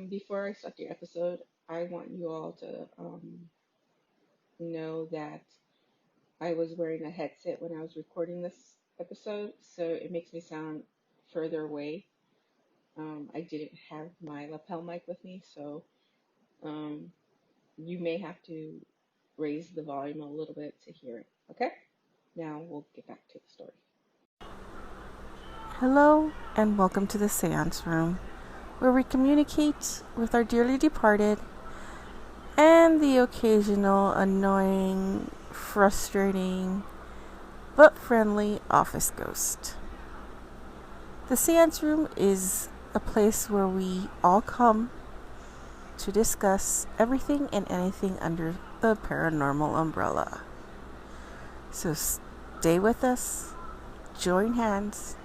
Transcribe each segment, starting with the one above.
Before I start the episode, I want you all to know that I was wearing a headset when I was recording this episode, so it makes me sound further away. I didn't have my lapel mic with me, so um, you may have to raise the volume a little bit to hear it. Okay? Now we'll get back to the story. Hello, and welcome to the seance room, where we communicate with our dearly departed and the occasional annoying, frustrating, but friendly office ghost. The seance room is a place where we all come to discuss everything and anything under the paranormal umbrella. So stay with us, join hands,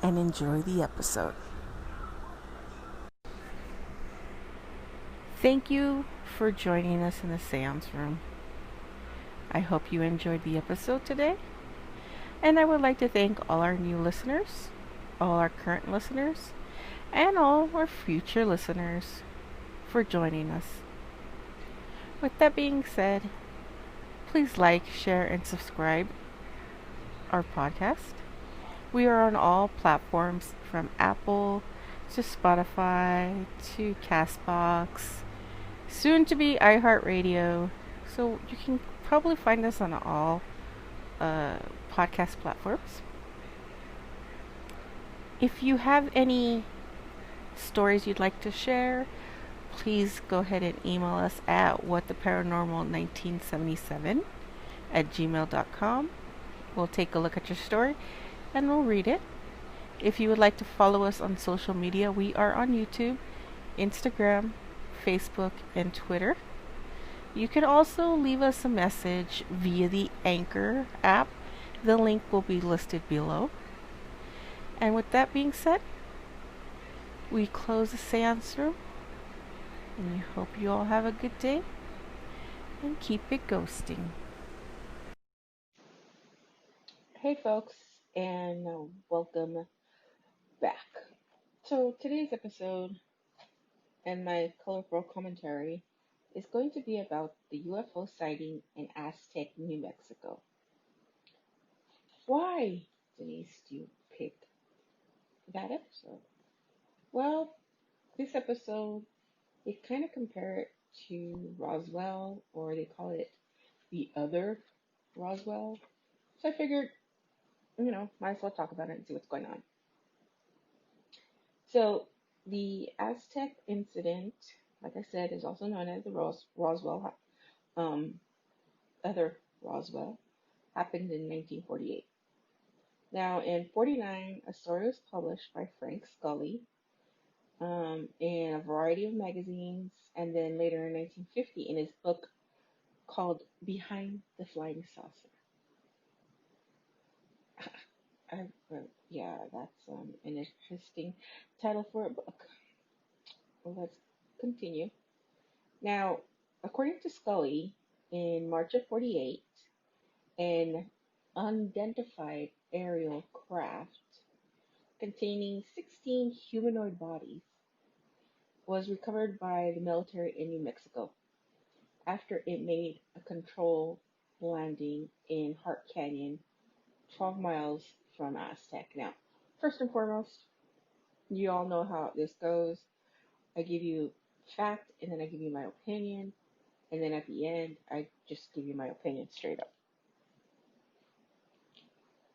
and enjoy the episode. Thank you for joining us in the seance room. I hope you enjoyed the episode today, and I would like to thank all our new listeners, all our current listeners, and all our future listeners for joining us. With that being said, please like, share, and subscribe our podcast. We are on all platforms from Apple to Spotify to castbox, soon to be iHeartRadio. So you can probably find us on all podcast platforms. If you have any stories you'd like to share, please go ahead and email us at whattheparanormal1977@gmail.com. We'll take a look at your story and we'll read it. If you would like to follow us on social media, we are on YouTube, Instagram, Facebook, and Twitter. You can also leave us a message via the Anchor app. The link will be listed below. And with that being said, we close the seance room. And we hope you all have a good day and keep it ghosting. Hey, folks, and welcome back. So, today's episode and my colorful commentary is going to be about the UFO sighting in Aztec, New Mexico. Why, Denise, do you pick that episode? Well, this episode, they kind of compare it to Roswell, or they call it the other Roswell. So I figured, might as well talk about it and see what's going on. So, the Aztec incident, like I said, is also known as the Roswell, other Roswell, happened in 1948. Now, in 49, a story was published by Frank Scully in a variety of magazines, and then later in 1950 in his book called Behind the Flying Saucer. Yeah, that's an interesting title for a book. Well, let's continue. Now, according to Scully, in March of 48, an unidentified aerial craft containing 16 humanoid bodies was recovered by the military in New Mexico after it made a controlled landing in Hart Canyon, 12 miles from Aztec. Now, first and foremost, you all know how this goes. I give you fact, and then I give you my opinion, and then at the end, I just give you my opinion straight up.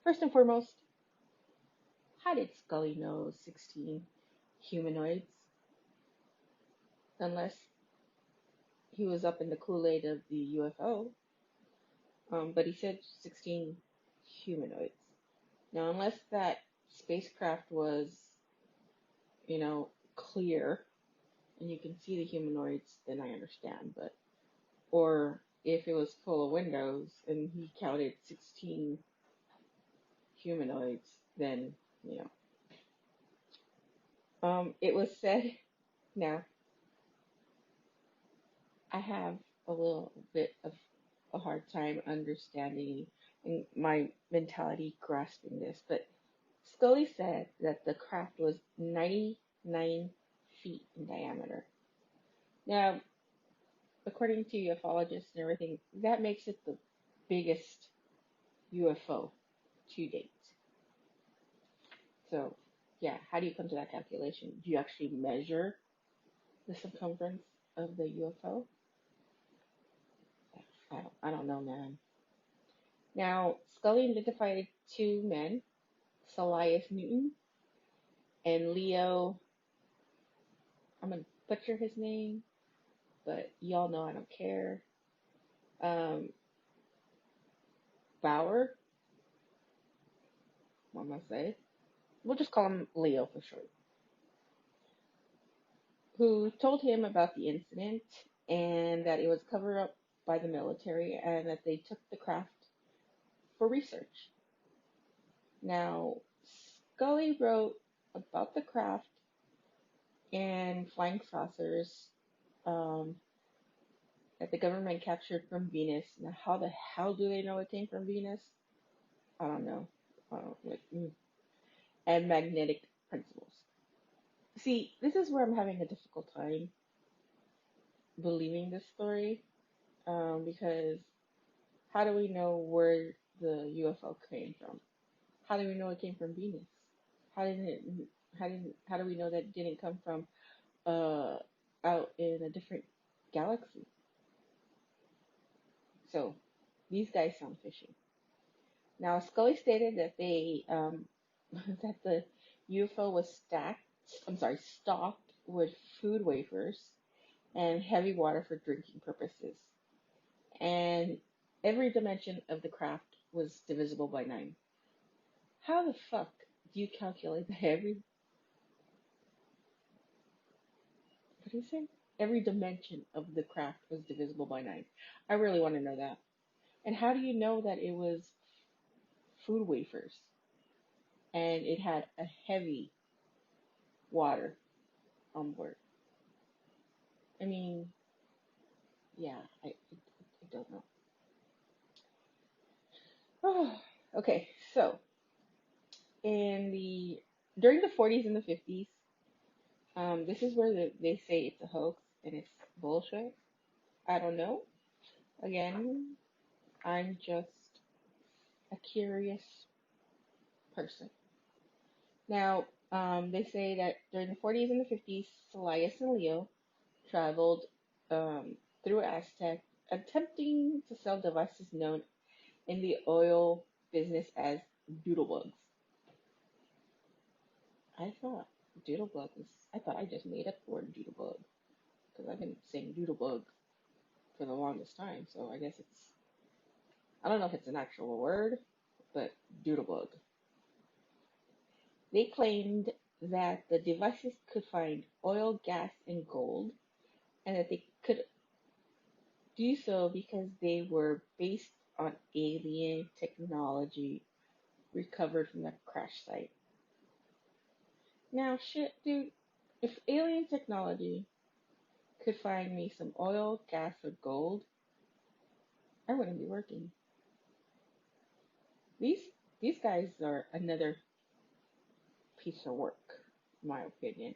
First and foremost, how did Scully know 16 humanoids? Unless he was up in the Kool-Aid of the UFO. But he said 16 humanoids. Now, unless that spacecraft was, clear and you can see the humanoids, then I understand. But, or if it was full of windows and he counted 16 humanoids, then, it was said, now, I have a little bit of a hard time understanding and my mentality grasping this, but Scully said that the craft was 99 feet in diameter. Now, according to ufologists and everything, that makes it the biggest UFO to date. So, yeah, how do you come to that calculation? Do you actually measure the circumference of the UFO? I don't know, man. Now, Scully identified two men, Salias Newton and Leo. I'm gonna butcher his name, but y'all know I don't care. Um, Bauer, what am I say? We'll just call him Leo for short. Who told him about the incident and that it was covered up by the military and that they took the craft for research. Now, Scully wrote about the craft and flying saucers that the government captured from Venus. Now, how the hell do they know it came from Venus? I don't know. And magnetic principles. See, this is where I'm having a difficult time believing this story because how do we know where the UFO came from? How do we know it came from Venus? How did it? How do we know that it didn't come from out in a different galaxy? So these guys sound fishy. Now Scully stated that they that the UFO was stocked with food wafers and heavy water for drinking purposes, and every dimension of the craft was divisible by 9. How the fuck do you calculate that what do you say? Every dimension of the craft was divisible by 9. I really want to know that. And how do you know that it was food wafers and it had a heavy water on board? I mean, yeah, I don't know. Oh, okay, so in the during the 40s and the 50s, this is where they say it's a hoax and it's bullshit. I don't know. Again, I'm just a curious person. Now, they say that during the 40s and the 50s, Salias and Leo traveled through Aztec, attempting to sell devices known in the oil business as doodlebugs. I thought I thought I just made up the word doodlebug because I've been saying doodlebug for the longest time. So I guess I don't know if it's an actual word, but doodlebug. They claimed that the devices could find oil, gas, and gold, and that they could do so because they were based on alien technology recovered from the crash site. Now, shit, dude, if alien technology could find me some oil, gas, or gold, I wouldn't be working. These these guys are another piece of work, in my opinion.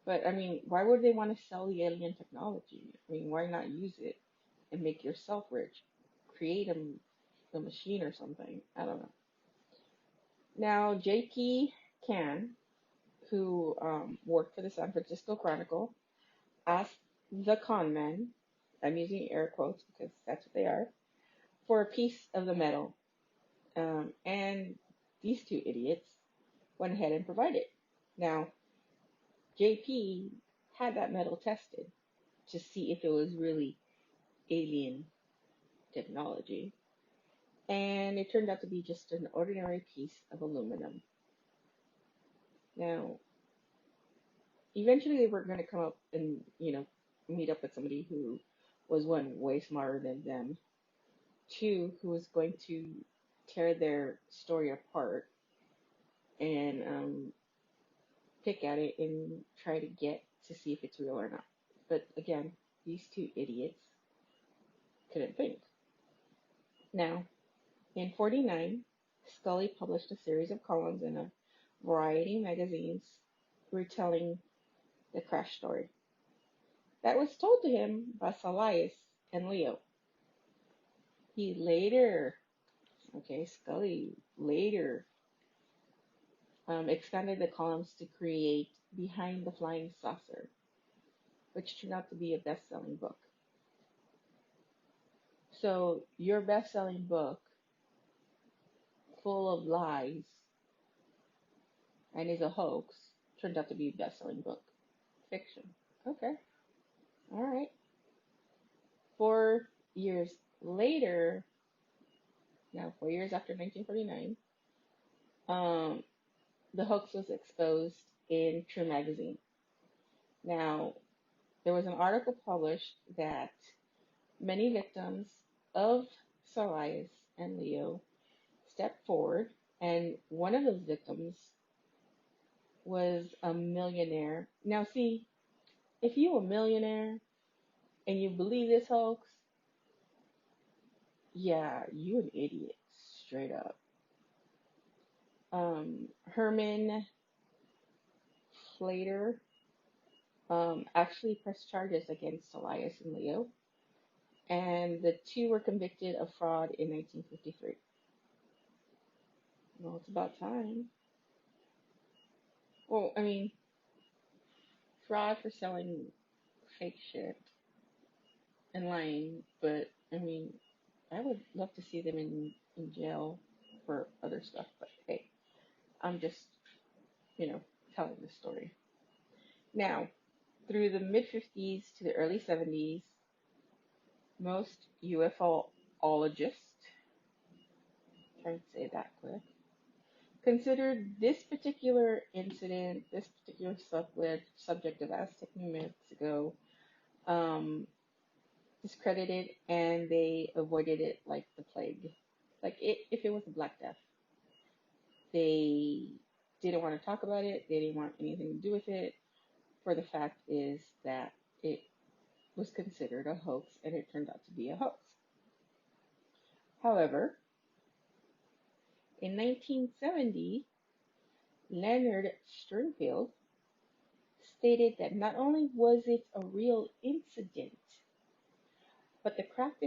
But I mean, why would they want to sell the alien technology? I mean, why not use it and make yourself rich? Create a machine or something. I don't know. Now, J.P. Can, who worked for the San Francisco Chronicle, asked the con men, I'm using air quotes because that's what they are, for a piece of the metal. And these two idiots went ahead and provided. Now, JP had that metal tested to see if it was really alien technology. And it turned out to be just an ordinary piece of aluminum. Now, eventually they were going to come up and, meet up with somebody who was one, way smarter than them, two, who was going to tear their story apart and pick at it and try to get to see if it's real or not. But again, these two idiots couldn't think. Now, in 49, Scully published a series of columns in a variety of magazines retelling the crash story that was told to him by Salias and Leo. He later, okay, Scully later expanded the columns to create Behind the Flying Saucer, which turned out to be a best-selling book. So your best-selling book, full of lies and is a hoax, turned out to be a best-selling book. Fiction. Okay. All right. 4 years later, now 4 years after 1949, the hoax was exposed in True Magazine. Now, there was an article published that many victims of Sarias and Leo stepped forward, and one of those victims was a millionaire. Now, see, if you're a millionaire and you believe this hoax, yeah, you an idiot, straight up. Herman Flater actually pressed charges against Elias and Leo, and the two were convicted of fraud in 1953. Well, it's about time. Well, I mean, fraud for selling fake shit and lying, but I mean, I would love to see them in jail for other stuff, but hey, I'm just, you know, telling the story. Now, through the mid 50s to the early 70s, most UFOologists, trying to say that quick, considered this particular incident, this particular subject of Aztec, New Mexico, discredited, and they avoided it like the plague. Like if it was a Black Death, they didn't want to talk about it. They didn't want anything to do with it. For the fact is that it was considered a hoax, and it turned out to be a hoax. However, in 1970, Leonard Stringfield stated that not only was it a real incident, but the craft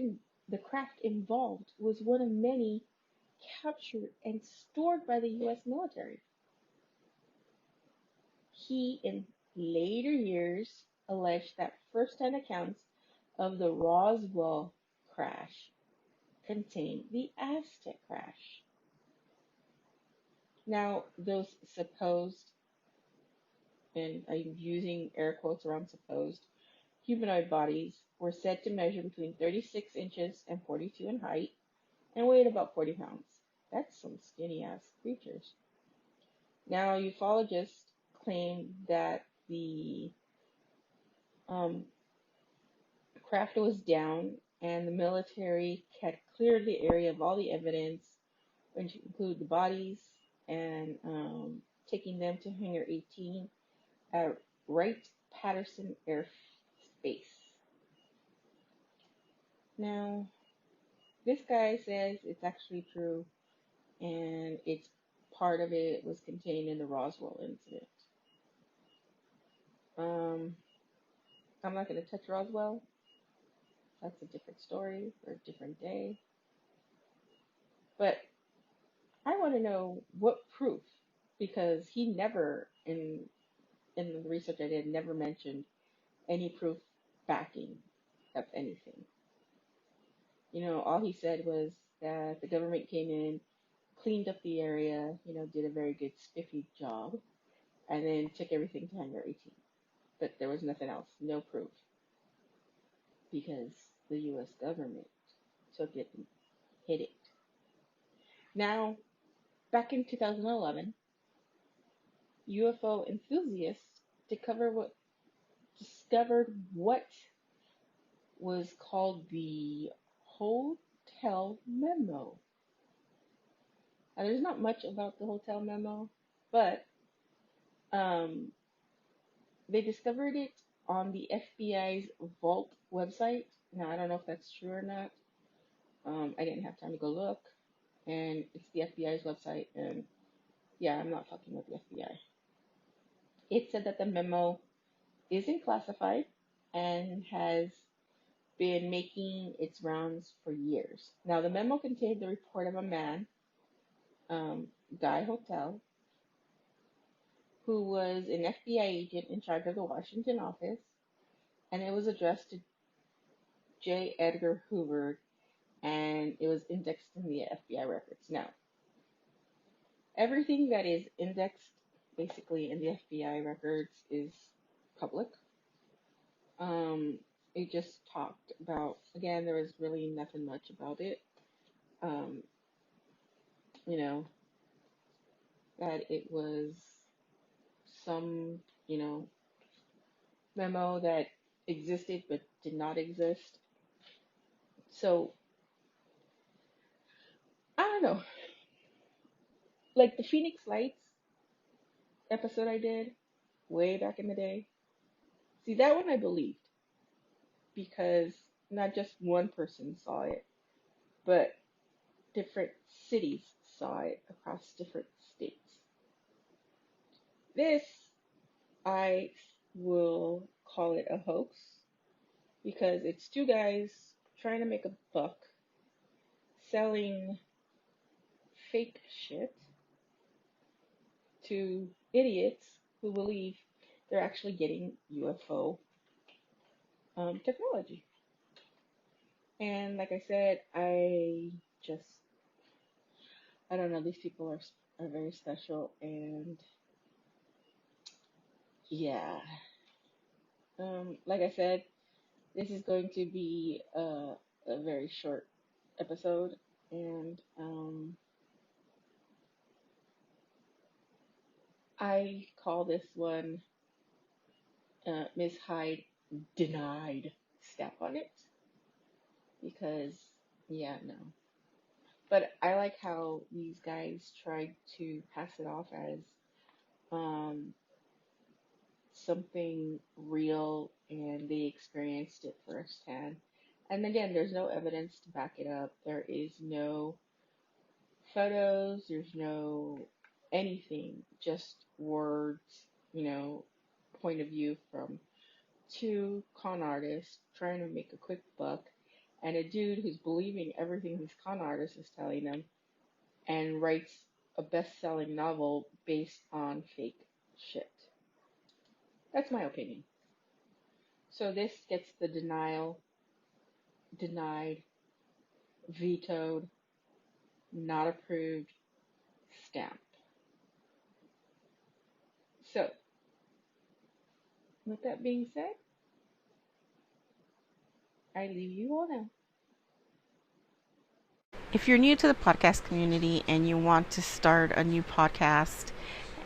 involved was one of many captured and stored by the U.S. military. He, in later years, alleged that first-hand accounts of the Roswell crash contained the Aztec crash. Now, those supposed, and I'm using air quotes around supposed, humanoid bodies were said to measure between 36 inches and 42 in height and weighed about 40 pounds. That's some skinny ass creatures. Now, ufologists claim that the craft was down and the military had cleared the area of all the evidence, which include the bodies, and taking them to Hangar 18 at Wright-Patterson Air Base. Now, this guy says it's actually true, and it's part of it was contained in the Roswell incident. I'm not going to touch Roswell. That's a different story for a different day. But I want to know what proof, because he never, in the research I did, never mentioned any proof backing up anything. You know, all he said was that the government came in, cleaned up the area, you know, did a very good spiffy job, and then took everything to Hangar 18. But there was nothing else, no proof, because the U.S. government took it and hid it. Now, back in 2011, UFO enthusiasts discovered what was called the hotel memo. Now, there's not much about the hotel memo, but they discovered it on the FBI's Vault website. Now, I don't know if that's true or not. I didn't have time to go look, and it's the FBI's website, and yeah, I'm not fucking with the FBI. It said that the memo isn't classified and has been making its rounds for years. Now, the memo contained the report of a man, Guy Hotel, who was an FBI agent in charge of the Washington office, and it was addressed to J. Edgar Hoover, and it was indexed in the FBI records. Now, everything that is indexed basically in the FBI records is public. It just talked about, again, there was really nothing much about it. Um, you know, that it was some, you know, memo that existed but did not exist. So, I don't know. Like the Phoenix Lights episode I did way back in the day. See, that one I believed because not just one person saw it, but different cities saw it across different states. This, I will call it a hoax because it's two guys trying to make a buck selling fake shit to idiots who believe they're actually getting UFO technology. And like I said, just, I don't know, these people are very special. And yeah, like I said, this is going to be a very short episode. And I call this one Miss Hyde Denied Step on It because, yeah, no. But I like how these guys tried to pass it off as um, something real and they experienced it firsthand. And again, there's no evidence to back it up. There is no photos, there's no anything, just words, point of view from two con artists trying to make a quick buck and a dude who's believing everything this con artist is telling him and writes a best-selling novel based on fake shit. That's my opinion. So this gets the denial, denied, vetoed, not approved stamp. So, with that being said, I leave you all now. If you're new to the podcast community and you want to start a new podcast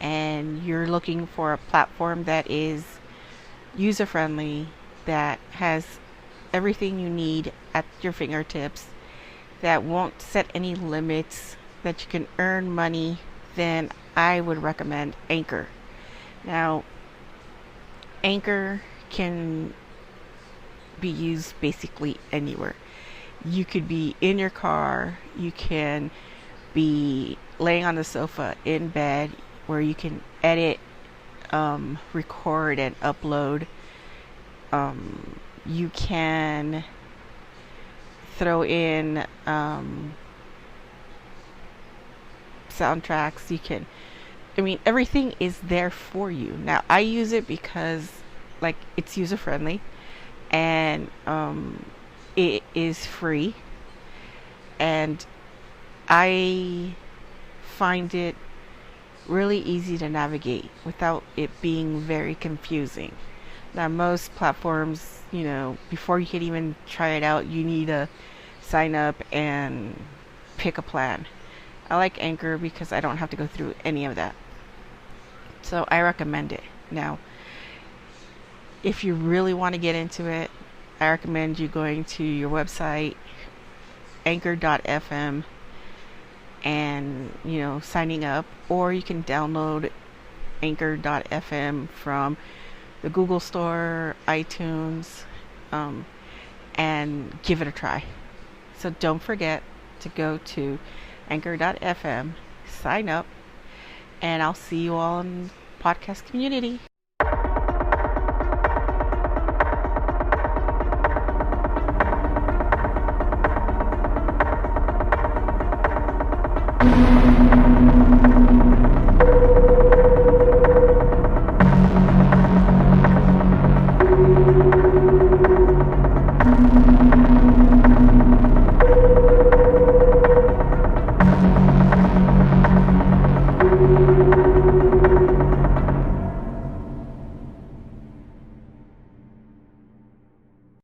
and you're looking for a platform that is user friendly, that has everything you need at your fingertips, that won't set any limits, that you can earn money, then I would recommend Anchor. Now, Anchor can be used basically anywhere. You could be in your car, you can be laying on the sofa in bed where you can edit, record, and upload. You can throw in soundtracks. Everything is there for you. Now, I use it because, it's user friendly and it is free, and I find it really easy to navigate without it being very confusing. Now, most platforms, before you can even try it out, you need to sign up and pick a plan. I like Anchor because I don't have to go through any of that. So I recommend it. Now, if you really want to get into it, I recommend you going to your website, anchor.fm, and, signing up. Or you can download anchor.fm from the Google Store, iTunes, and give it a try. So don't forget to go to anchor.fm, sign up, and I'll see you all in the podcast community.